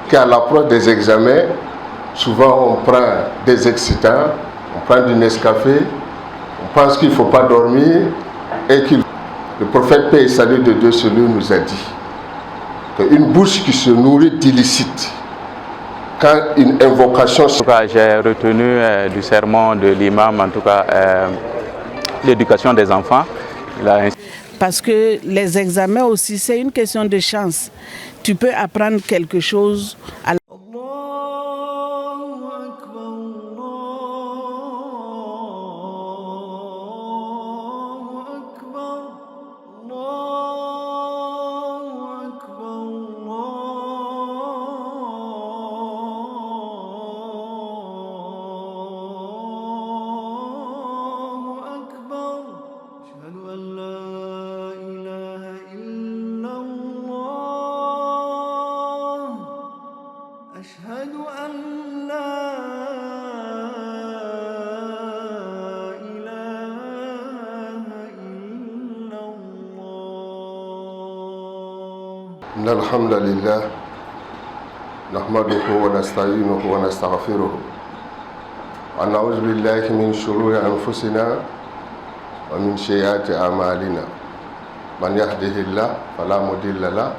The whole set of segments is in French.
qu'à l'approche des examens, souvent on prend des excitants, on prend du Nescafé, on pense qu'il ne faut pas dormir et que le prophète paix et salut de Dieu sur lui nous a dit qu'une bouche qui se nourrit d'illicite, quand une invocation... En tout cas, j'ai retenu du sermon de l'imam, en tout cas, l'éducation des enfants. Parce que les examens aussi, c'est une question de chance. Tu peux apprendre quelque chose à la... أشهد أن لا إله إلا الله. إن الحمد لله نحمده ونستعينه ونستغفره ونعوذ بالله من شرور أنفسنا ومن سيئات أعمالنا من يهده الله فلا مضل له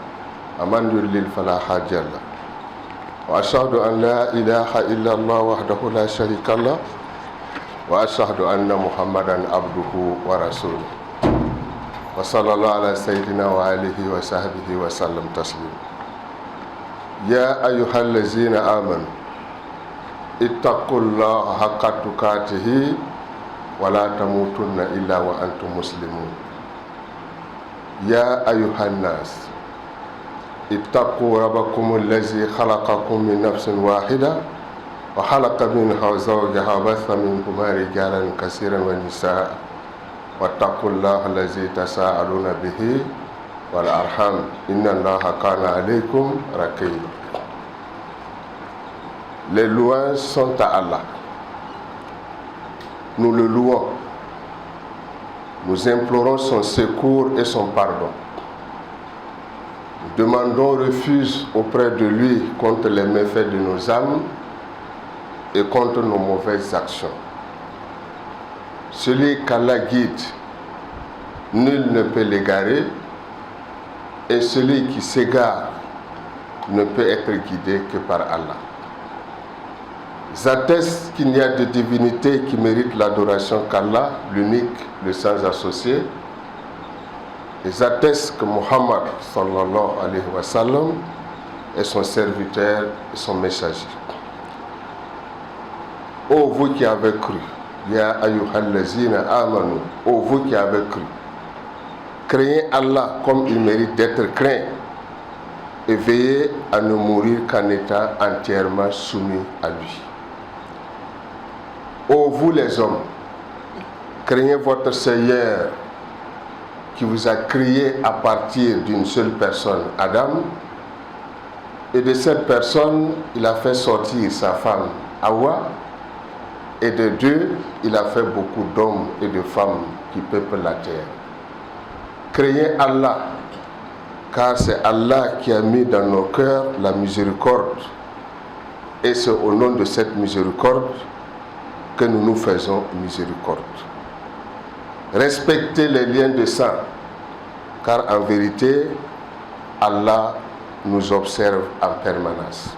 ومن يضلل فلا هادي له وأشهد أن لا إله إلا الله وحده لا شريك له وأشهد أن محمدا عبده ورسوله وصلى الله على سيدنا وآله وصحبه وسلم تسليما. يا أيها الذين آمنوا اتقوا الله حق تقاته ولا تموتن إلا وأنتم مسلمون. يا أيها الناس اتقوا ربكم الذي خلقكم من نفس واحدة وخلق منها زوجها وبث منهما رجالا كثيرا ونساء واتقوا الله الذي تساءلون به والأرحام إن الله كان عليكم رقيبا. Les louanges sont à Allah. Nous le louons. Nous implorons son secours et son pardon. Nous demandons refuge auprès de lui contre les méfaits de nos âmes et contre nos mauvaises actions. Celui qu'Allah guide, nul ne peut l'égarer, et celui qui s'égare ne peut être guidé que par Allah. J'atteste qu'il n'y a de divinité qui mérite l'adoration qu'Allah, l'unique, le sans associé. Et j'atteste que Muhammad sallallahu alayhi wa sallam est son serviteur et son messager. Ô vous qui avez cru, ya ayyuhallazina amanu, ô vous qui avez cru, craignez Allah comme il mérite d'être craint et veillez à ne mourir qu'en étant entièrement soumis à lui. Ô vous les hommes, craignez votre Seigneur qui vous a créé à partir d'une seule personne, Adam, et de cette personne, il a fait sortir sa femme, Hawa, et de deux, il a fait beaucoup d'hommes et de femmes qui peuplent la terre. Craignez Allah, car c'est Allah qui a mis dans nos cœurs la miséricorde, et c'est au nom de cette miséricorde que nous nous faisons miséricorde. Respectez les liens de sang, car en vérité, Allah nous observe en permanence.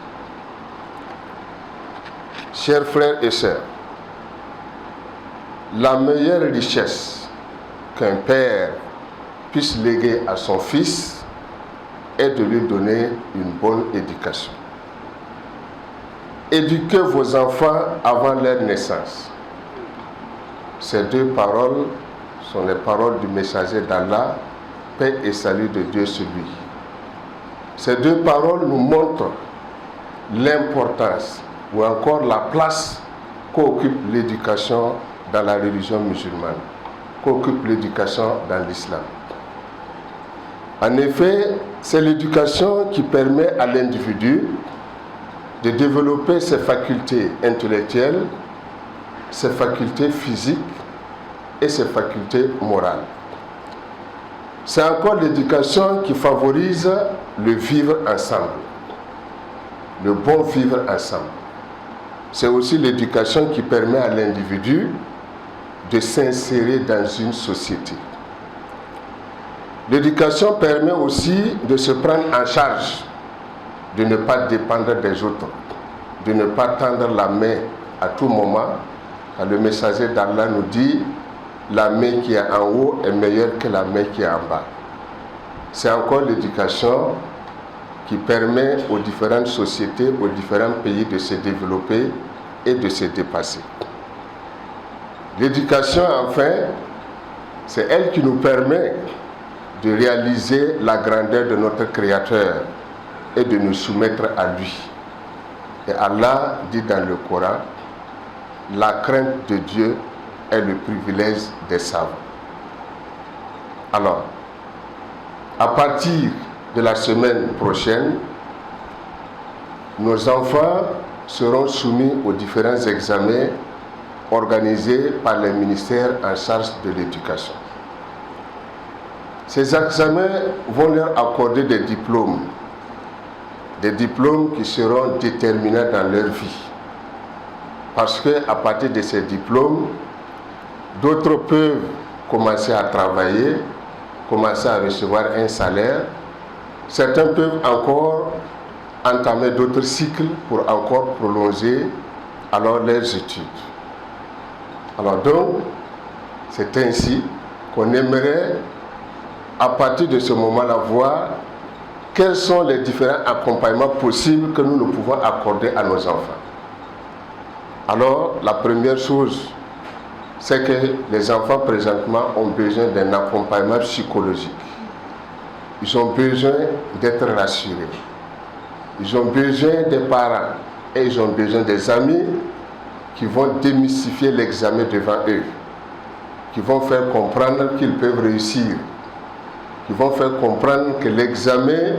Chers frères et sœurs, la meilleure richesse qu'un père puisse léguer à son fils est de lui donner une bonne éducation. Éduquez vos enfants avant leur naissance. Ces deux paroles sont les paroles du messager d'Allah, paix et salut de Dieu sur lui. Ces deux paroles nous montrent l'importance ou encore la place qu'occupe l'éducation dans la religion musulmane, qu'occupe l'éducation dans l'islam. En effet, c'est l'éducation qui permet à l'individu de développer ses facultés intellectuelles, ses facultés physiques et ses facultés morales. C'est encore l'éducation qui favorise le vivre ensemble. le bon vivre ensemble. C'est aussi l'éducation qui permet à l'individu de s'insérer dans une société. L'éducation permet aussi de se prendre en charge, de ne pas dépendre des autres, de ne pas tendre la main à tout moment. Car le messager d'Allah nous dit, la main qui est en haut est meilleure que la main qui est en bas. C'est encore l'éducation qui permet aux différentes sociétés, aux différents pays de se développer et de se dépasser. L'éducation, enfin, c'est elle qui nous permet de réaliser la grandeur de notre Créateur et de nous soumettre à lui. Et Allah dit dans le Coran, la crainte de Dieu est le privilège des savants. Alors, à partir de la semaine prochaine, nos enfants seront soumis aux différents examens organisés par les ministères en charge de l'éducation. Ces examens vont leur accorder des diplômes qui seront déterminants dans leur vie. Parce qu'à partir de ces diplômes, d'autres peuvent commencer à travailler, commencer à recevoir un salaire. Certains peuvent encore entamer d'autres cycles pour encore prolonger alors leurs études. Alors donc, c'est ainsi qu'on aimerait, à partir de ce moment-là, voir quels sont les différents accompagnements possibles que nous pouvons accorder à nos enfants. Alors, la première chose, c'est que les enfants présentement ont besoin d'un accompagnement psychologique. Ils ont besoin d'être rassurés. Ils ont besoin des parents et ils ont besoin des amis qui vont démystifier l'examen devant eux, qui vont faire comprendre qu'ils peuvent réussir, qui vont faire comprendre que l'examen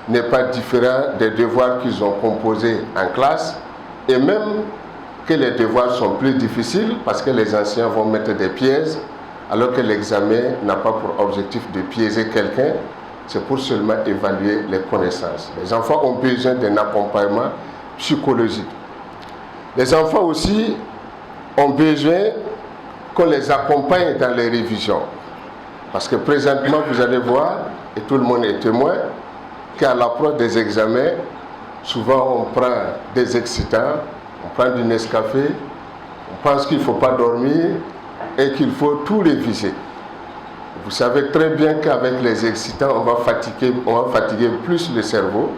n'est pas différent des devoirs qu'ils ont composés en classe et même que les devoirs sont plus difficiles parce que les anciens vont mettre des pièges alors que l'examen n'a pas pour objectif de piéger quelqu'un, c'est pour seulement évaluer les connaissances. Les enfants ont besoin d'un accompagnement psychologique. Les enfants aussi ont besoin qu'on les accompagne dans les révisions. Parce que présentement, vous allez voir, et tout le monde est témoin, qu'à l'approche des examens, souvent on prend des excitants, on prend du Nescafé, on pense qu'il ne faut pas dormir et qu'il faut tout réviser. Vous savez très bien qu'avec les excitants, on va fatiguer plus le cerveau.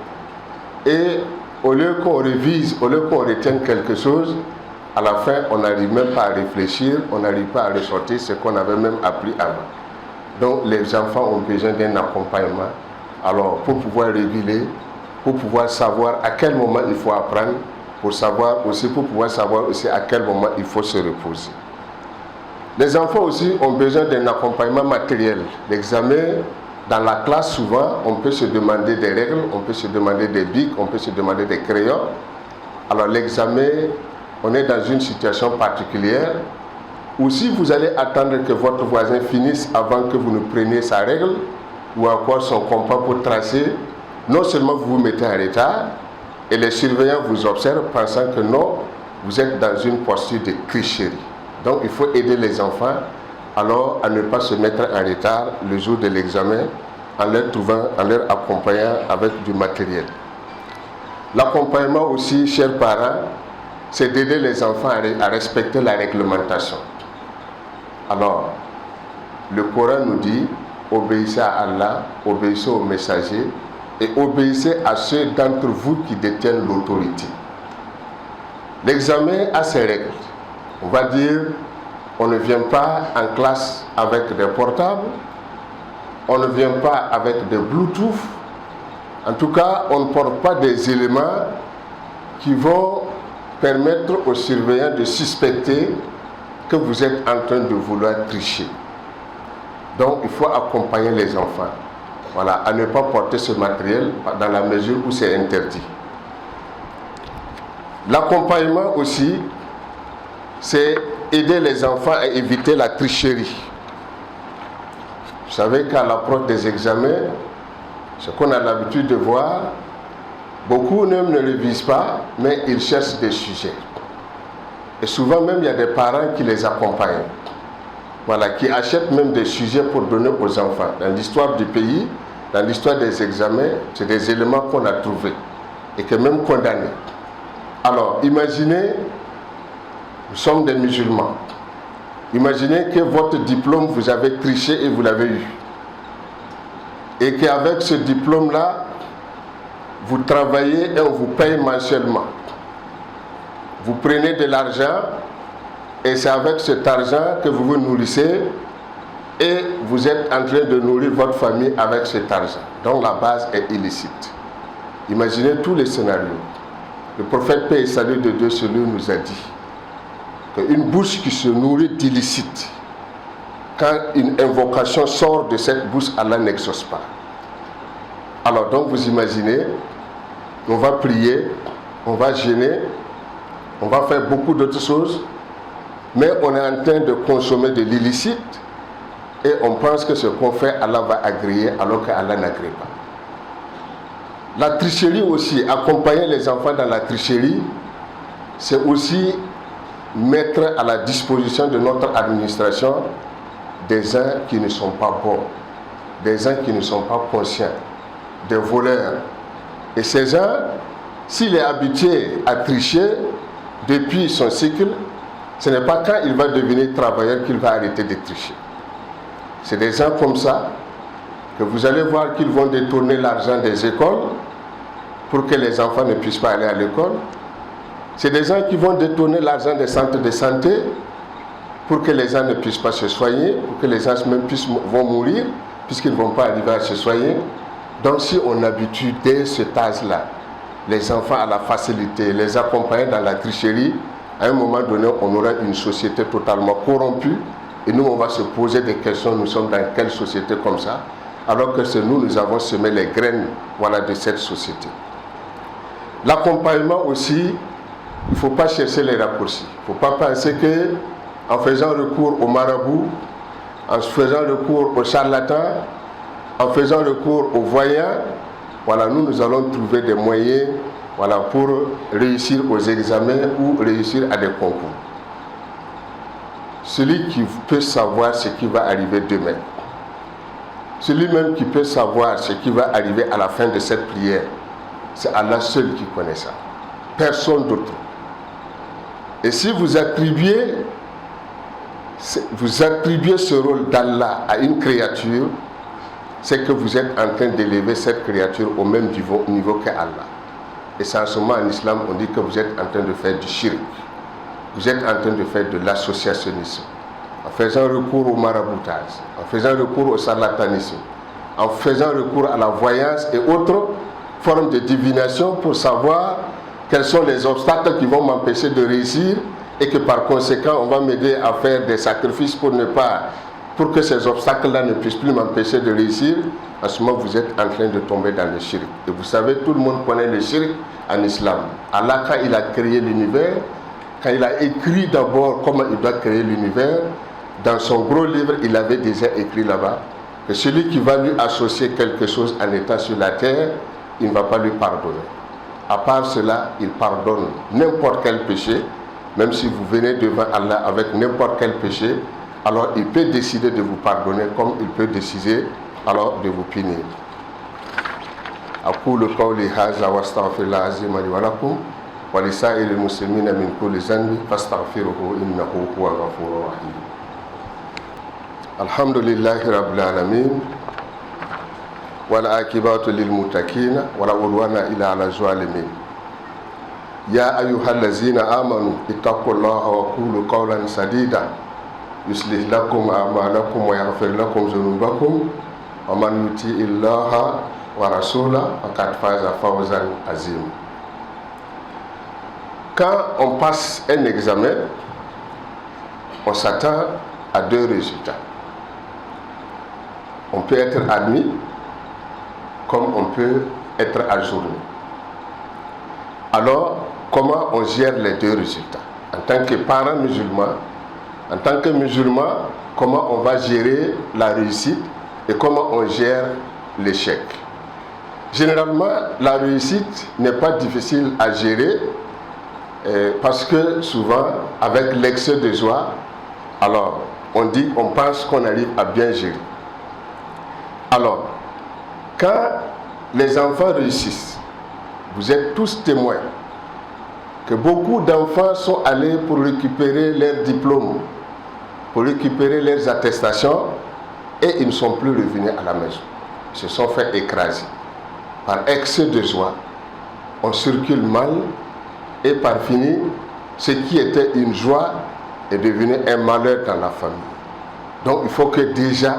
Et au lieu qu'on révise, au lieu qu'on retienne quelque chose, à la fin, on n'arrive même pas à réfléchir, on n'arrive pas à ressortir ce qu'on avait même appris avant. Donc les enfants ont besoin d'un accompagnement. Alors pour pouvoir réguler, pour pouvoir savoir à quel moment il faut apprendre, pour pouvoir savoir aussi à quel moment il faut se reposer. Les enfants aussi ont besoin d'un accompagnement matériel. L'examen, dans la classe, souvent, on peut se demander des règles, on peut se demander des bics, on peut se demander des crayons. Alors l'examen, on est dans une situation particulière où si vous allez attendre que votre voisin finisse avant que vous ne preniez sa règle ou encore son compas pour tracer, non seulement vous vous mettez en retard et les surveillants vous observent pensant que non, vous êtes dans une posture de tricherie. Donc il faut aider les enfants alors à ne pas se mettre en retard le jour de l'examen en leur accompagnant avec du matériel. L'accompagnement aussi, chers parents, c'est d'aider les enfants à respecter la réglementation. Alors, le Coran nous dit, obéissez à Allah, obéissez aux messagers et obéissez à ceux d'entre vous qui détiennent l'autorité. L'examen a ses règles. On va dire, on ne vient pas en classe avec des portables, on ne vient pas avec des Bluetooth. En tout cas, on ne porte pas des éléments qui vont permettre aux surveillants de suspecter que vous êtes en train de vouloir tricher. Donc, il faut accompagner les enfants, voilà, à ne pas porter ce matériel dans la mesure où c'est interdit. L'accompagnement aussi, c'est aider les enfants à éviter la tricherie. Vous savez qu'à l'approche des examens, ce qu'on a l'habitude de voir, Beaucoup ne le visent pas, mais ils cherchent des sujets. Et souvent même, il y a des parents qui les accompagnent. Voilà, qui achètent même des sujets pour donner aux enfants. Dans l'histoire du pays, dans l'histoire des examens, c'est des éléments qu'on a trouvés et que même condamnés. Alors, imaginez, nous sommes des musulmans. Imaginez que votre diplôme, vous avez triché et vous l'avez eu. Et qu'avec ce diplôme-là, vous travaillez et on vous paye mensuellement. Vous prenez de l'argent et c'est avec cet argent que vous vous nourrissez et vous êtes en train de nourrir votre famille avec cet argent. Donc la base est illicite. Imaginez tous les scénarios. Le prophète paix et salut de Dieu sur lui nous a dit qu'une bouche qui se nourrit d'illicite, quand une invocation sort de cette bouche, Allah n'exauce pas. Alors donc vous imaginez, on va prier, on va jeûner, on va faire beaucoup d'autres choses, mais on est en train de consommer de l'illicite et on pense que ce qu'on fait, Allah va agréer alors qu'Allah n'agrée pas. La tricherie aussi, accompagner les enfants dans la tricherie, c'est aussi mettre à la disposition de notre administration des gens qui ne sont pas bons, des gens qui ne sont pas conscients, des voleurs. Et ces gens, s'il est habitué à tricher depuis son cycle, ce n'est pas quand il va devenir travailleur qu'il va arrêter de tricher. C'est des gens comme ça que vous allez voir qu'ils vont détourner l'argent des écoles pour que les enfants ne puissent pas aller à l'école. C'est des gens qui vont détourner l'argent des centres de santé pour que les gens ne puissent pas se soigner, pour que les gens même vont mourir puisqu'ils ne vont pas arriver à se soigner. Donc si on habitue dès cet âge-là les enfants à la facilité, les accompagner dans la tricherie, à un moment donné, on aura une société totalement corrompue et nous, on va se poser des questions, nous sommes dans quelle société comme ça, alors que c'est nous avons semé les graines, voilà, de cette société. L'accompagnement aussi, il ne faut pas chercher les raccourcis. Il ne faut pas penser qu'en faisant recours au marabout, en faisant recours aux charlatans, en faisant recours aux voyants, voilà, nous allons trouver des moyens, voilà, pour réussir aux examens ou réussir à des concours. Celui qui peut savoir ce qui va arriver demain, celui même qui peut savoir ce qui va arriver à la fin de cette prière, c'est Allah seul qui connaît ça. Personne d'autre. Et si vous attribuez ce rôle d'Allah à une créature, c'est que vous êtes en train d'élever cette créature au même niveau qu'Allah. Et c'est en ce moment en islam, on dit que vous êtes en train de faire du shirk. Vous êtes en train de faire de l'associationnisme. En faisant recours au maraboutage, en faisant recours au charlatanisme, en faisant recours à la voyance et autres formes de divination pour savoir quels sont les obstacles qui vont m'empêcher de réussir et que par conséquent, on va m'aider à faire des sacrifices pour que ces obstacles-là ne puissent plus m'empêcher de réussir. En ce moment, vous êtes en train de tomber dans le shirk. Et vous savez, tout le monde connaît le shirk en islam. Allah, quand il a créé l'univers, quand il a écrit d'abord comment il doit créer l'univers, dans son gros livre, il avait déjà écrit là-bas que celui qui va lui associer quelque chose en étant sur la terre, il ne va pas lui pardonner. À part cela, il pardonne n'importe quel péché, même si vous venez devant Allah avec n'importe quel péché, alors il peut décider de vous pardonner comme il peut décider alors de vous punir. أقول قولي هذا وأستغفر الله العظيم لي ولكم ولسائر المسلمين من كل ذنب فاستغفروه إنه هو الغفور الرحيم. الحمد لله رب العالمين والعاقبة للمتقين ولا عدوان إلا على الظالمين. يا أيها الذين آمنوا اتقوا الله وقولوا قولا سديدا يصلح لكم أعمالكم ويغفر لكم ذنوبكم ومن يطع الله ورسوله فقد فاز فوزا عظيما. Quand on passe un examen, on s'attend à deux résultats. On peut être admis comme on peut être ajourné. Alors, comment on gère les deux résultats? En tant que parent musulman, comment on va gérer la réussite et comment on gère l'échec? Généralement, la réussite n'est pas difficile à gérer parce que souvent, avec l'excès de joie, alors on pense qu'on arrive à bien gérer. Alors, quand les enfants réussissent, vous êtes tous témoins que beaucoup d'enfants sont allés pour récupérer leurs diplômes, pour récupérer leurs attestations, et ils ne sont plus revenus à la maison. Ils se sont fait écraser. Par excès de joie, on circule mal, et par fini, ce qui était une joie est devenu un malheur dans la famille. Donc il faut que déjà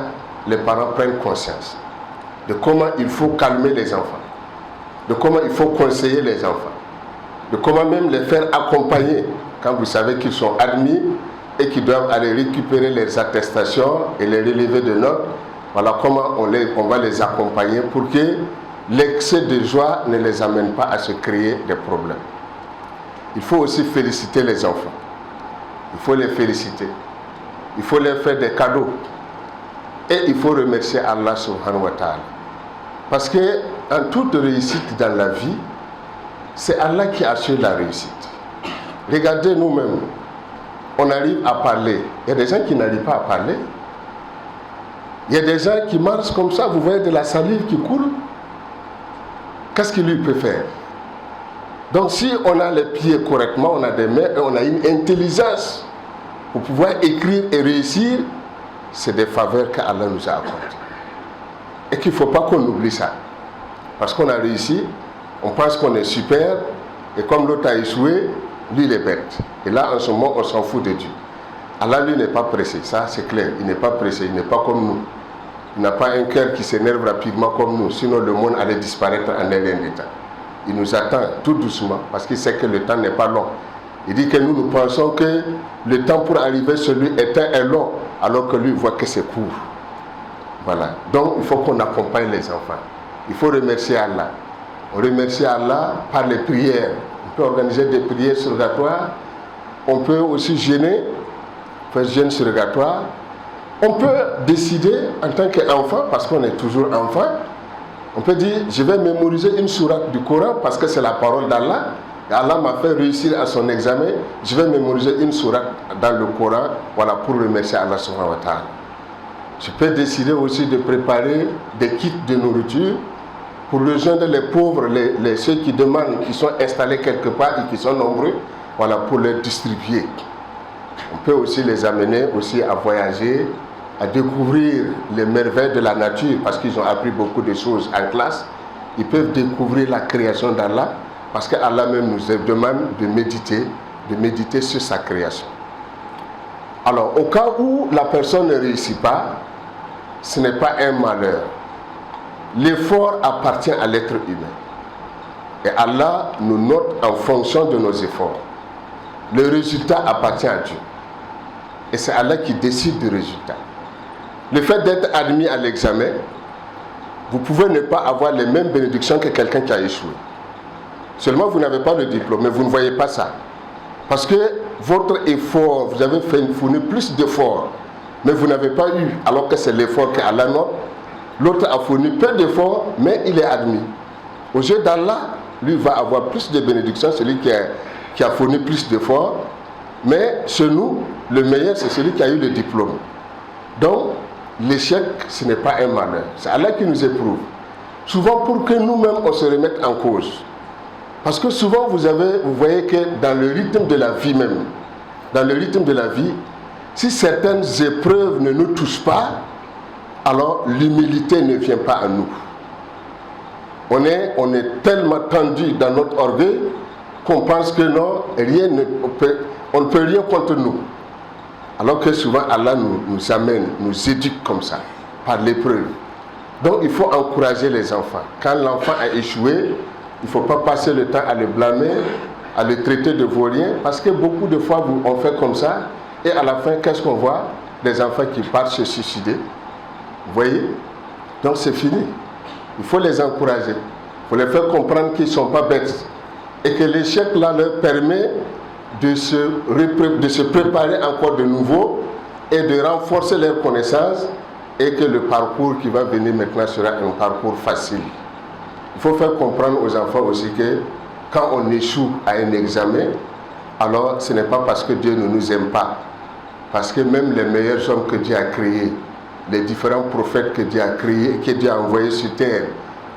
les parents prennent conscience de comment il faut calmer les enfants, de comment il faut conseiller les enfants, de comment même les faire accompagner quand vous savez qu'ils sont admis et qu'ils doivent aller récupérer leurs attestations et les relever de notes. Voilà comment on va les accompagner pour que l'excès de joie ne les amène pas à se créer des problèmes. Il faut aussi féliciter les enfants. Il faut les féliciter. Il faut leur faire des cadeaux. Et il faut remercier Allah subhanahu wa ta'ala. Parce que en toute réussite dans la vie, c'est Allah qui assure la réussite. Regardez nous-mêmes, on arrive à parler. Il y a des gens qui n'arrivent pas à parler. Il y a des gens qui marchent comme ça, vous voyez de la salive qui coule. Qu'est-ce qu'il lui peut faire? Donc si on a les pieds correctement, on a des mains et on a une intelligence pour pouvoir écrire et réussir, c'est des faveurs qu'Allah nous a accordées. Et qu'il ne faut pas qu'on oublie ça. Parce qu'on a réussi, on pense qu'on est super, et comme l'autre a échoué, lui il est bête. Et là en ce moment on s'en fout de Dieu. Allah lui n'est pas pressé, ça c'est clair, il n'est pas pressé, il n'est pas comme nous. Il n'a pas un cœur qui s'énerve rapidement comme nous, sinon le monde allait disparaître en un instant. Il nous attend tout doucement parce qu'il sait que le temps n'est pas long. Il dit que nous pensons que le temps pour arriver sur lui est long, alors que lui voit que c'est court. Voilà. Donc il faut qu'on accompagne les enfants. Il faut remercier Allah. On remercie Allah par les prières. On peut organiser des prières surrogatoires. On peut aussi jeûner, faire jeûne surrogatoire. On peut décider en tant qu'enfant, parce qu'on est toujours enfant, on peut dire, je vais mémoriser une sourate du Coran parce que c'est la parole d'Allah. Et Allah m'a fait réussir à son examen. Je vais mémoriser une sourate dans le Coran, voilà, pour remercier Allah subhanahu wa ta'ala. Je peux décider aussi de préparer des kits de nourriture pour rejoindre les pauvres, ceux qui demandent, qui sont installés quelque part et qui sont nombreux, voilà, pour les distribuer. On peut aussi les amener aussi à voyager, à découvrir les merveilles de la nature parce qu'ils ont appris beaucoup de choses en classe. Ils peuvent découvrir la création d'Allah parce qu'Allah même nous demande de méditer sur sa création. Alors, au cas où la personne ne réussit pas, ce n'est pas un malheur. L'effort appartient à l'être humain. Et Allah nous note en fonction de nos efforts. Le résultat appartient à Dieu. Et c'est Allah qui décide du résultat. Le fait d'être admis à l'examen, vous pouvez ne pas avoir les mêmes bénédictions que quelqu'un qui a échoué. Seulement, vous n'avez pas le diplôme, mais vous ne voyez pas ça. Parce que votre effort, vous avez fourni plus d'efforts, mais vous n'avez pas eu, alors que c'est l'effort qu'Allah note. L'autre a fourni peu d'efforts, mais il est admis. Au jeu d'Allah, lui va avoir plus de bénédictions, celui qui a fourni plus d'efforts. Mais chez nous, le meilleur, c'est celui qui a eu le diplôme. Donc, l'échec, ce n'est pas un malheur. C'est Allah qui nous éprouve. Souvent pour que nous-mêmes, on se remette en cause. Parce que souvent, vous voyez que dans le rythme de la vie même, dans le rythme de la vie, si certaines épreuves ne nous touchent pas, alors l'humilité ne vient pas à nous. On est tellement tendu dans notre orgueil qu'on pense que non, on ne peut rien contre nous. Alors que souvent Allah nous amène, nous éduque comme ça, par l'épreuve. Donc il faut encourager les enfants. Quand l'enfant a échoué, il ne faut pas passer le temps à le blâmer, à le traiter de vaurien, parce que beaucoup de fois on fait comme ça, et à la fin, qu'est-ce qu'on voit? Des enfants qui partent se suicider. Vous voyez? Donc c'est fini. Il faut les encourager. Il faut les faire comprendre qu'ils ne sont pas bêtes. Et que l'échec là leur permet de se préparer encore de nouveau et de renforcer leurs connaissances et que le parcours qui va venir maintenant sera un parcours facile. il faut faire comprendre aux enfants aussi que quand on échoue à un examen, alors ce n'est pas parce que Dieu ne nous aime pas. Parce que même les meilleurs hommes que Dieu a créés, les différents prophètes que Dieu a créés, que Dieu a envoyés sur terre,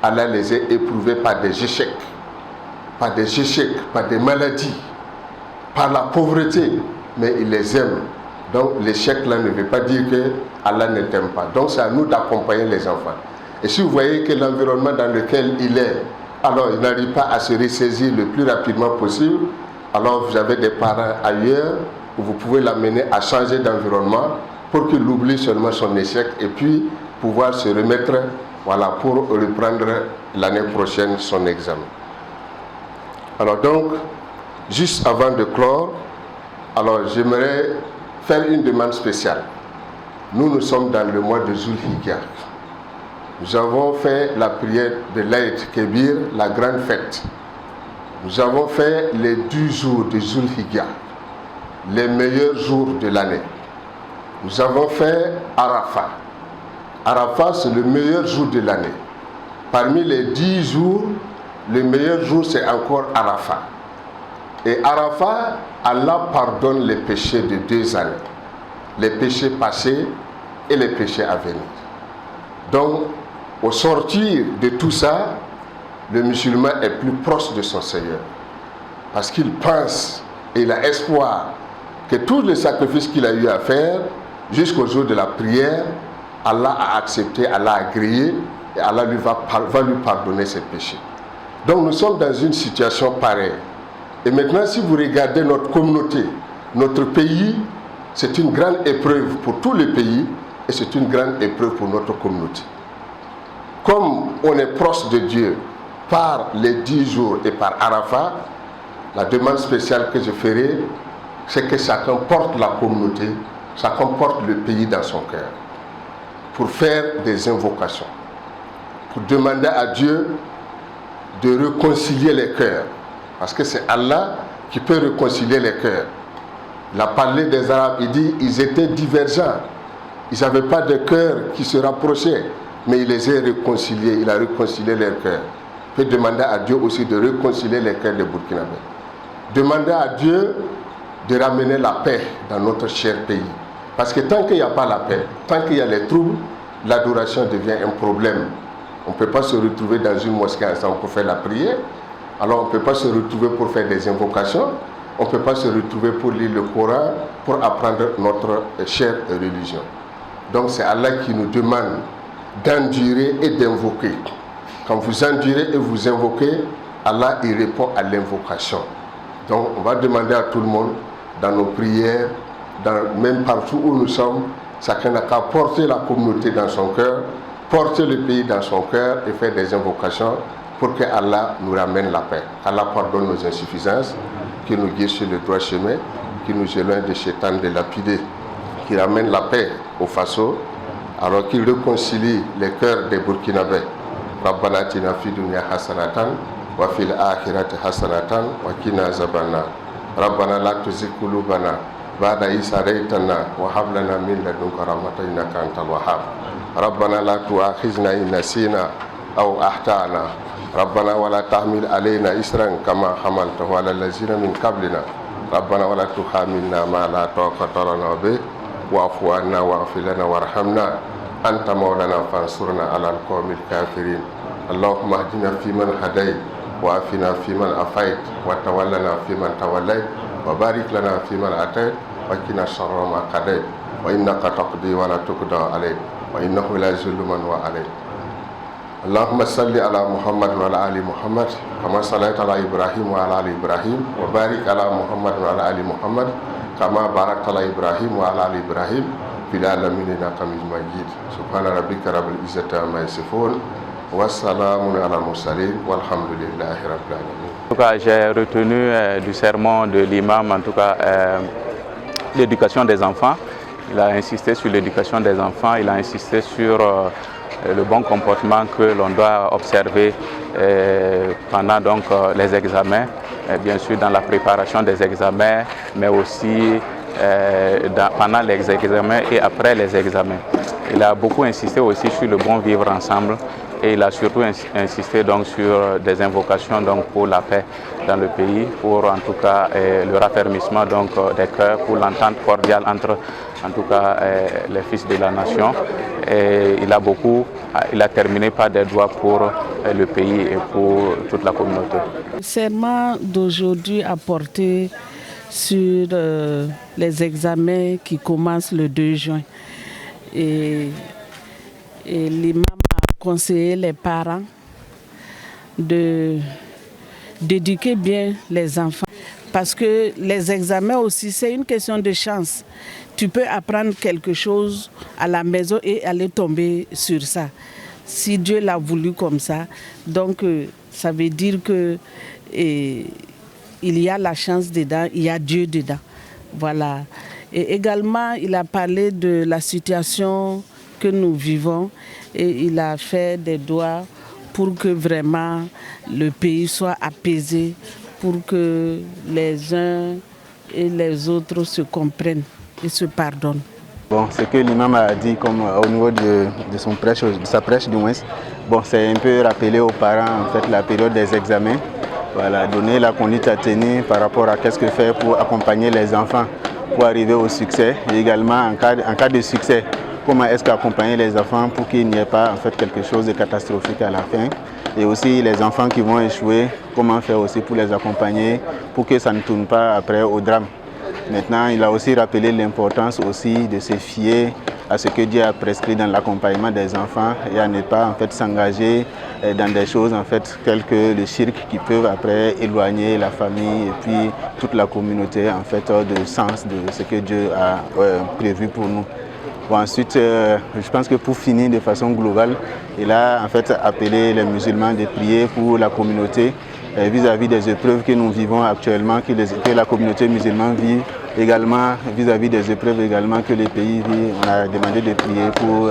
Allah les a éprouvés par des échecs, par des maladies, par la pauvreté, mais il les aime. Donc l'échec là ne veut pas dire que Allah ne t'aime pas. Donc c'est à nous d'accompagner les enfants. Et si vous voyez que l'environnement dans lequel il est, alors il n'arrive pas à se ressaisir le plus rapidement possible, alors vous avez des parents ailleurs où vous pouvez l'amener à changer d'environnement pour qu'il oublie seulement son échec et puis pouvoir se remettre, voilà, pour reprendre l'année prochaine son examen. Alors donc, juste avant de clore, alors j'aimerais faire une demande spéciale. Nous sommes dans le mois de Zulhijja. Nous avons fait la prière de l'Aïd Kébir, la grande fête. Nous avons fait les 10 jours de Zulhijja, les meilleurs jours de l'année. Nous avons fait Arafat. Arafat, c'est le meilleur jour de l'année. Parmi les 10 jours, le meilleur jour, c'est encore Arafat. Et Arafat, Allah pardonne les péchés de 2 années. Les péchés passés et les péchés à venir. Donc, au sortir de tout ça, le musulman est plus proche de son Seigneur. Parce qu'il pense et il a espoir que tous les sacrifices qu'il a eu à faire, jusqu'au jour de la prière, Allah a accepté, Allah a agréé, et Allah va lui pardonner ses péchés. Donc nous sommes dans une situation pareille. Et maintenant, si vous regardez notre communauté, notre pays, c'est une grande épreuve pour tous les pays, et c'est une grande épreuve pour notre communauté. Comme on est proche de Dieu par les 10 jours et par Arafat, la demande spéciale que je ferai, c'est que chacun porte la communauté, chacun porte le pays dans son cœur, pour faire des invocations, pour demander à Dieu de réconcilier les cœurs, parce que c'est Allah qui peut réconcilier les cœurs. Il a parlé des Arabes, il dit ils étaient divergents, ils n'avaient pas de cœur qui se rapprochaient, mais il les a réconciliés, il a réconcilié leurs cœurs. Il peut demander à Dieu aussi de réconcilier les cœurs des Burkinabés. Demander à Dieu de ramener la paix dans notre cher pays. Parce que tant qu'il n'y a pas la paix, tant qu'il y a les troubles, l'adoration devient un problème. On ne peut pas se retrouver dans une mosquée ensemble pour faire la prière. Alors on ne peut pas se retrouver pour faire des invocations. On ne peut pas se retrouver pour lire le Coran, pour apprendre notre chère religion. Donc c'est Allah qui nous demande d'endurer et d'invoquer. Quand vous endurez et vous invoquez, Allah y répond à l'invocation. Donc on va demander à tout le monde, dans nos prières, même partout où nous sommes, chacun n'a qu'à porter la communauté dans son cœur, porter le pays dans son cœur et faire des invocations pour que Allah nous ramène la paix. Allah pardonne nos insuffisances, qu'il nous guide sur le droit chemin, qu'il nous éloigne de Shaitan de lapider, qu'il ramène la paix au Faso, alors qu'il réconcilie les cœurs des Burkinabés. Rabbana atina fid dunya hasanatan wa fil akhirati hasanatan wa qina azabannar. Rabbana la tuzigh qulubana ba'da idh hadaytana wa hab lana min ladunka rahmatan innaka antal wahhab. Rabbana la tu'akhizna in nasina aw akhtana. Rabbana wa la tahmil alayna isran kama hamaltahu ala allazina min qablina. Rabbana wa la tuhamilna ma la taqata lana bih wa'fu anna waghfir lana warhamna. أنت مولانا فانصرنا على القوم الكافرين اللهم اهدنا فيمن هديت وعافنا فيمن عافيت وتولنا فيمن توليت وبارك لنا فيمن أتيت وقنا شر ما قضيت وإنك تقضي ولا تقضى عليك وإنه لا يذل من واليت اللهم صل على محمد وعلى آل محمد كما صليت على إبراهيم وعلى آل إبراهيم وبارك على محمد وعلى آل محمد كما باركت على إبراهيم وعلى آل إبراهيم في العالمين إنك حميد مجيد سبحان ربك رب العزة عما يصفون والسلام على المرسلين والحمد لله رب العالمين. En tout cas, j'ai retenu du sermon de l'imam, en tout cas, l'éducation des enfants. Il a insisté sur l'éducation des enfants, il a insisté sur le bon comportement que l'on doit observer pendant donc, les examens, bien sûr dans la préparation des examens, mais aussi pendant les examens et après les examens. Il a beaucoup insisté aussi sur le bon vivre ensemble Et il a surtout insisté donc sur des invocations donc pour la paix dans le pays, pour en tout cas le raffermissement donc des cœurs, pour l'entente cordiale entre en tout cas les fils de la nation. Et il a terminé par des doigts pour le pays et pour toute la communauté. Le serment d'aujourd'hui a porté sur les examens qui commencent le 2 juin. Et l'imam a conseillé les parents d'éduquer bien les enfants. Parce que les examens aussi, c'est une question de chance. Tu peux apprendre quelque chose à la maison et aller tomber sur ça. Si Dieu l'a voulu comme ça, donc ça veut dire que il y a la chance dedans, il y a Dieu dedans. Voilà. Et également, il a parlé de la situation que nous vivons et il a fait des doigts pour que vraiment le pays soit apaisé, pour que les uns et les autres se comprennent et se pardonnent. Bon, ce que l'imam a dit comme au niveau de son prêche, de sa prêche du moins, bon, c'est un peu rappeler aux parents en fait la période des examens, voilà, donner la conduite à tenir par rapport à qu'est-ce que faire pour accompagner les enfants pour arriver au succès, et également en cas de succès, comment est-ce qu'accompagner les enfants pour qu'il n'y ait pas en fait quelque chose de catastrophique à la fin. Et aussi les enfants qui vont échouer, comment faire aussi pour les accompagner pour que ça ne tourne pas après au drame. Maintenant, il a aussi rappelé l'importance aussi de se fier à ce que Dieu a prescrit dans l'accompagnement des enfants et à ne pas en fait s'engager dans des choses en fait telles que le shirk qui peuvent après éloigner la famille et puis toute la communauté en fait du sens de ce que Dieu a prévu pour nous. Bon, ensuite, je pense que pour finir de façon globale, il a en fait appelé les musulmans de prier pour la communauté vis-à-vis des épreuves que nous vivons actuellement, que la communauté musulmane vit également, vis-à-vis des épreuves également que les pays vivent. On a demandé de prier pour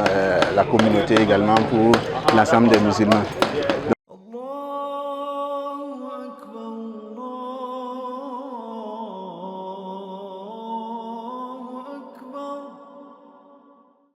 la communauté également, pour l'ensemble des musulmans.